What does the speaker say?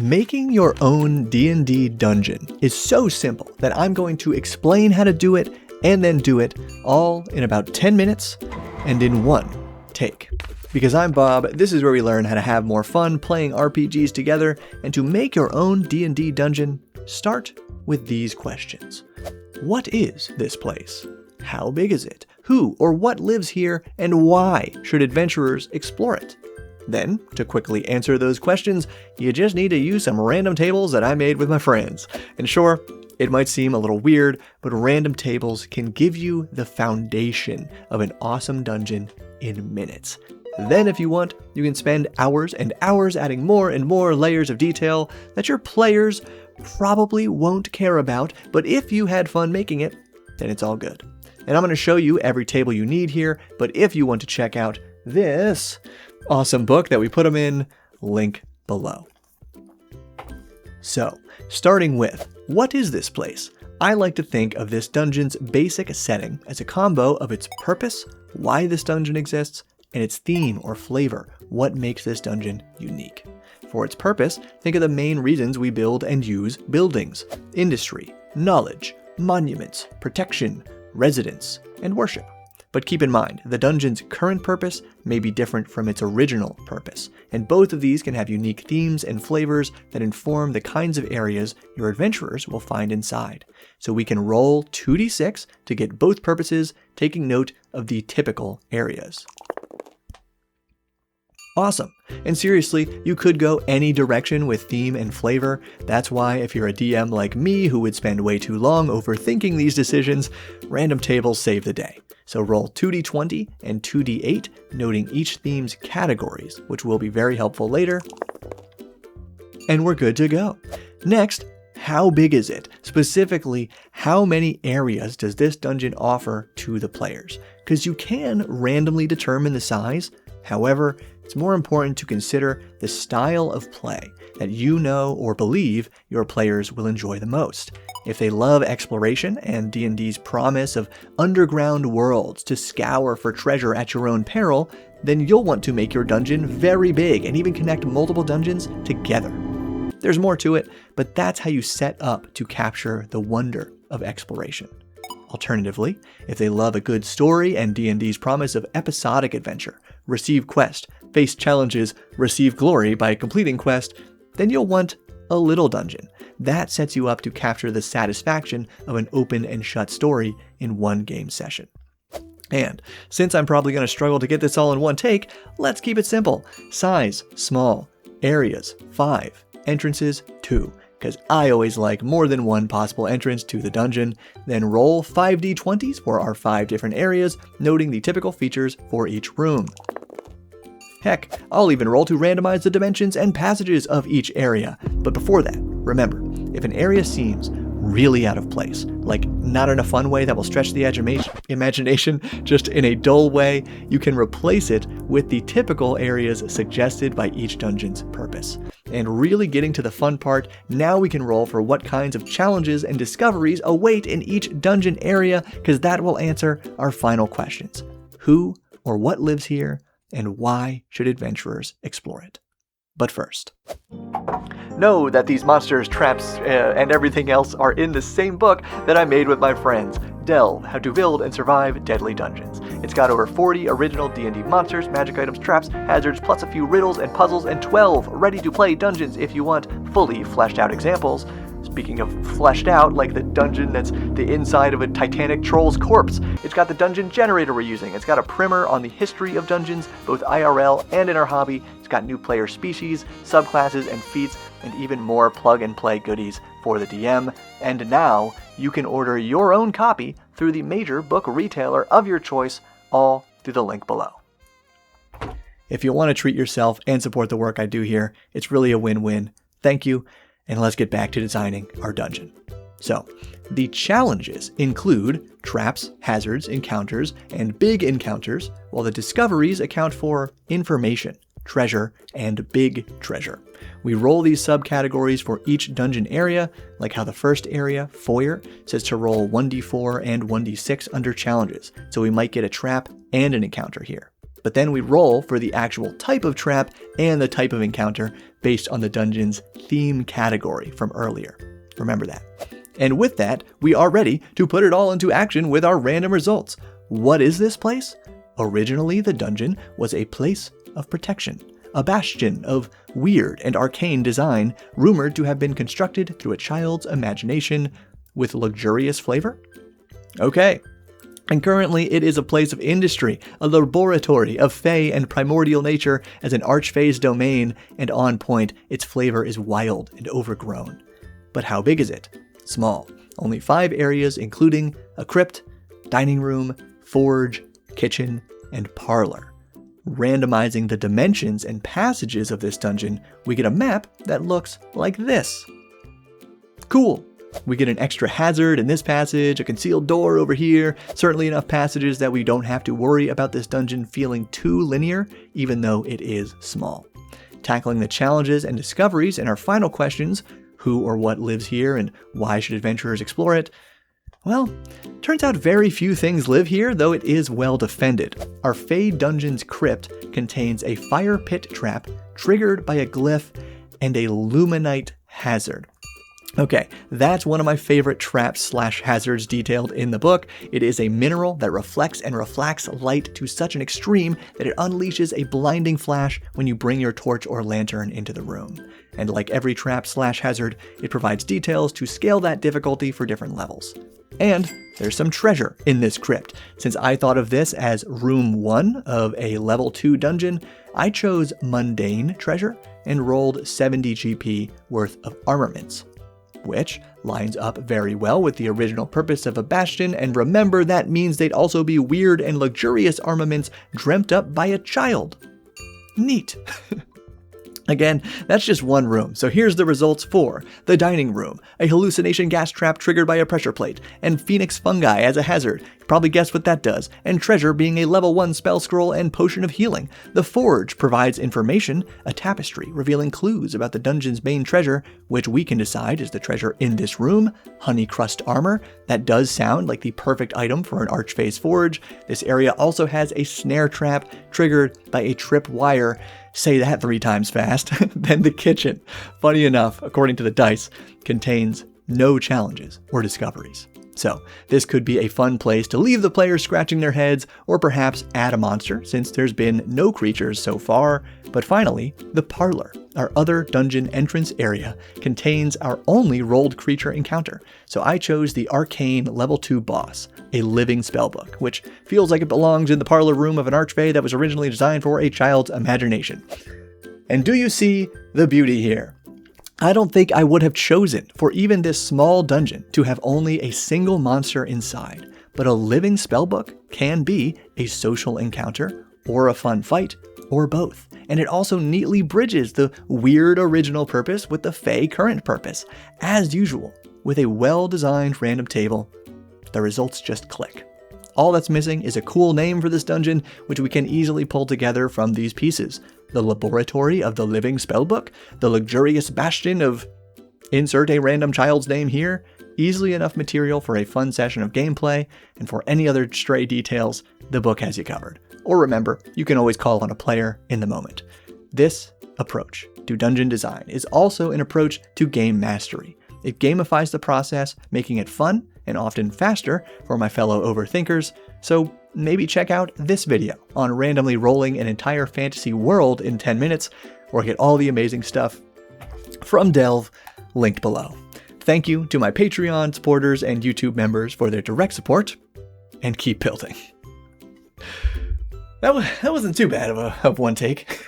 Making your own D&D dungeon is so simple that I'm going to explain how to do it and then do it all in about 10 minutes and in one take. Because I'm Bob, this is where we learn how to have more fun playing RPGs together, and to make your own D&D dungeon, start with these questions. What is this place? How big is it? Who or what lives here, and why should adventurers explore it? Then, to quickly answer those questions, you just need to use some random tables that I made with my friends. And sure, it might seem a little weird, but random tables can give you the foundation of an awesome dungeon in minutes. Then, if you want, you can spend hours and hours adding more and more layers of detail that your players probably won't care about, but if you had fun making it, then it's all good. And I'm going to show you every table you need here, but if you want to check out this awesome book that we put them in, link below. So, starting with, what is this place? I like to think of this dungeon's basic setting as a combo of its purpose, why this dungeon exists, and its theme or flavor, what makes this dungeon unique. For its purpose, think of the main reasons we build and use buildings: industry, knowledge, monuments, protection, residence, and worship. But keep in mind, the dungeon's current purpose may be different from its original purpose, and both of these can have unique themes and flavors that inform the kinds of areas your adventurers will find inside. So we can roll 2d6 to get both purposes, taking note of the typical areas. Awesome. And seriously, you could go any direction with theme and flavor. That's why if you're a DM like me who would spend way too long overthinking these decisions, random tables save the day. So roll 2d20 and 2d8, noting each theme's categories, which will be very helpful later. And we're good to go. Next, how big is it? Specifically, how many areas does this dungeon offer to the players? Because you can randomly determine the size. However, it's more important to consider the style of play that you know or believe your players will enjoy the most. If they love exploration and D&D's promise of underground worlds to scour for treasure at your own peril, then you'll want to make your dungeon very big and even connect multiple dungeons together. There's more to it, but that's how you set up to capture the wonder of exploration. Alternatively, if they love a good story and D&D's promise of episodic adventure, receive quest, face challenges, receive glory by completing quest, then you'll want a little dungeon. That sets you up to capture the satisfaction of an open and shut story in one game session. And since I'm probably going to struggle to get this all in one take, let's keep it simple. Size, small. Areas, 5. Entrances, 2. Because I always like more than one possible entrance to the dungeon. Then roll 5d20s for our 5 different areas, noting the typical features for each room. Heck, I'll even roll to randomize the dimensions and passages of each area. But before that, remember, if an area seems really out of place, like not in a fun way that will stretch the imagination, just in a dull way, you can replace it with the typical areas suggested by each dungeon's purpose. And really getting to the fun part, now we can roll for what kinds of challenges and discoveries await in each dungeon area, because that will answer our final questions. Who or what lives here, and why should adventurers explore it? But first, know that these monsters, traps, and everything else are in the same book that I made with my friends, Delve: How to Build and Survive Deadly Dungeons. It's got over 40 original D&D monsters, magic items, traps, hazards, plus a few riddles and puzzles, and 12 ready-to-play dungeons if you want fully fleshed out examples. Speaking of fleshed out, like the dungeon that's the inside of a Titanic troll's corpse. It's got the dungeon generator we're using. It's got a primer on the history of dungeons, both IRL and in our hobby. It's got new player species, subclasses, and feats, and even more plug-and-play goodies for the DM. And now, you can order your own copy through the major book retailer of your choice, all through the link below. If you want to treat yourself and support the work I do here, it's really a win-win. Thank you. And let's get back to designing our dungeon. So, the challenges include traps, hazards, encounters, and big encounters, while the discoveries account for information, treasure, and big treasure. We roll these subcategories for each dungeon area, like how the first area, Foyer, says to roll 1d4 and 1d6 under challenges, so we might get a trap and an encounter here. but then we roll for the actual type of trap and the type of encounter based on the dungeon's theme category from earlier. Remember that. And with that, we are ready to put it all into action with our random results. What is this place? Originally, the dungeon was a place of protection, a bastion of weird and arcane design, rumored to have been constructed through a child's imagination with luxurious flavor? Okay. And currently, it is a place of industry, a laboratory of fey and primordial nature as an archfey's domain, and on point, its flavor is wild and overgrown. But how big is it? Small. Only 5 areas, including a crypt, dining room, forge, kitchen, and parlor. Randomizing the dimensions and passages of this dungeon, we get a map that looks like this. Cool. We get an extra hazard in this passage, a concealed door over here, certainly enough passages that we don't have to worry about this dungeon feeling too linear, even though it is small. Tackling the challenges and discoveries in our final questions, who or what lives here and why should adventurers explore it? Well, turns out very few things live here, though it is well defended. Our Fey Dungeon's crypt contains a fire pit trap triggered by a glyph and a luminite hazard. Okay, that's one of my favorite traps/hazards detailed in the book. It is a mineral that reflects and refracts light to such an extreme that it unleashes a blinding flash when you bring your torch or lantern into the room. And like every trap/hazard, it provides details to scale that difficulty for different levels. And there's some treasure in this crypt. Since I thought of this as room 1 of a level 2 dungeon, I chose mundane treasure and rolled 70 GP worth of armaments, which lines up very well with the original purpose of a bastion, and remember, that means they'd also be weird and luxurious armaments dreamt up by a child. Neat. Again, that's just one room, so here's the results for the dining room, a hallucination gas trap triggered by a pressure plate, and phoenix fungi as a hazard. You probably guessed what that does, and treasure being a level 1 spell scroll and potion of healing. The forge provides information, a tapestry revealing clues about the dungeon's main treasure, which we can decide is the treasure in this room, honey crust armor. That does sound like the perfect item for an archfey's forge. This area also has a snare trap triggered by a trip wire. Say that 3 times fast. Then the kitchen, funny enough, according to the dice, contains no challenges or discoveries. So this could be a fun place to leave the players scratching their heads, or perhaps add a monster since there's been no creatures so far. But finally, the parlor, our other dungeon entrance area, contains our only rolled creature encounter. So I chose the arcane level 2 boss, a living spellbook, which feels like it belongs in the parlor room of an archfey that was originally designed for a child's imagination. And do you see the beauty here? I don't think I would have chosen for even this small dungeon to have only a single monster inside, but a living spellbook can be a social encounter or a fun fight or both. And it also neatly bridges the weird original purpose with the Fey current purpose. As usual, with a well-designed random table, the results just click. All that's missing is a cool name for this dungeon, which we can easily pull together from these pieces. The laboratory of the living spellbook, the luxurious bastion of insert a random child's name here, easily enough material for a fun session of gameplay, and for any other stray details, the book has you covered. Or remember, you can always call on a player in the moment. This approach to dungeon design is also an approach to game mastery. It gamifies the process, making it fun and often faster for my fellow overthinkers, so maybe check out this video on randomly rolling an entire fantasy world in 10 minutes, or get all the amazing stuff from Delve, linked below. Thank you to my Patreon supporters and YouTube members for their direct support, and keep building. That wasn't too bad of one take.